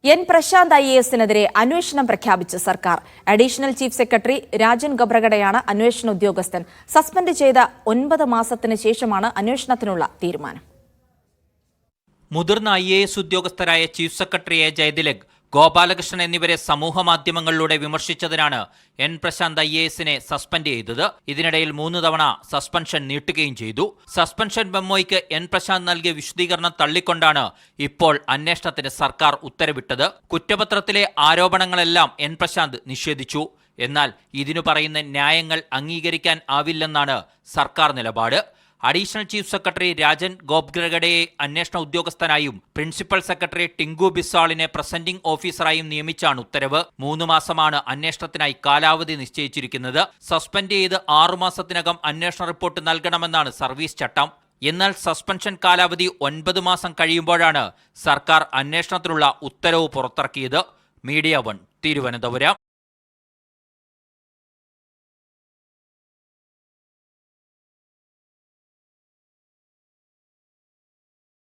N Prashant IASനെതിരെ അന്വേഷണം പ്രഖ്യാപിച്ച് സർക്കാർ. അഡീഷണൽ ചീഫ് സെക്രട്ടറി രാജൻ ഗബ്രഗഡെയാണ് അന്വേഷണ ഉദ്യോഗസ്ഥൻ. സസ്പെൻഡ് ചെയ്ത 9 മാസത്തിന് ശേഷമാണ് അന്വേഷണത്തിനുള്ള തീരുമാനം. മുതിർന്ന IAS ഉദ്യോഗസ്ഥരായ chief secretary A Jayathilak, Gopalakrishnan എന്നിവരെ സമൂഹമാധ്യമങ്ങളിലൂടെ വിമർശിച്ചതിനാണ് എൻ പ്രശാന്ത് IASനെ സസ്പെൻഡ് ചെയ്തത്. ഇതിനിടയിൽ 3 തവണ സസ്പെൻഷൻ നീട്ടുകയും ചെയ്തു. സസ്പെൻഷൻ മെമ്മോയ്ക്ക് എൻ പ്രശാന്ത് നൽകിയ വിശദീകരണം തള്ളിക്കൊണ്ടാണ് ഇപ്പോൾ അന്വേഷണത്തിന് സർക്കാർ ഉത്തരവിട്ടത്. കുറ്റപത്രത്തിലെ ആരോപണങ്ങളെല്ലാം എൻ പ്രശാന്ത് നിഷേധിച്ചു. എന്നാൽ ഇതിനു പറയുന്ന ന്യായങ്ങൾ അംഗീകരിക്കാൻ ആവില്ലെന്നാണ് സർക്കാർ നിലപാട്. അഡീഷണൽ ചീഫ് സെക്രട്ടറി രാജൻ ഗോബ്ഗ്രഗഡയെ അന്വേഷണ ഉദ്യോഗസ്ഥനായും പ്രിൻസിപ്പൽ സെക്രട്ടറി ടിങ്കു ബിസാളിനെ പ്രസന്റിംഗ് ഓഫീസറായും നിയമിച്ചാണ് ഉത്തരവ്. 3 മാസമാണ് അന്വേഷണത്തിനായി കാലാവധി നിശ്ചയിച്ചിരിക്കുന്നത്. സസ്പെൻഡ് ചെയ്ത് 6 മാസത്തിനകം അന്വേഷണ റിപ്പോർട്ട് നൽകണമെന്നാണ് സർവീസ് ചട്ടം. എന്നാൽ സസ്പെൻഷൻ കാലാവധി 9 മാസം കഴിയുമ്പോഴാണ് സർക്കാർ അന്വേഷണത്തിനുള്ള ഉത്തരവ് പുറത്തിറക്കിയത്. മീഡിയ 1 തിരുവനന്തപുരം.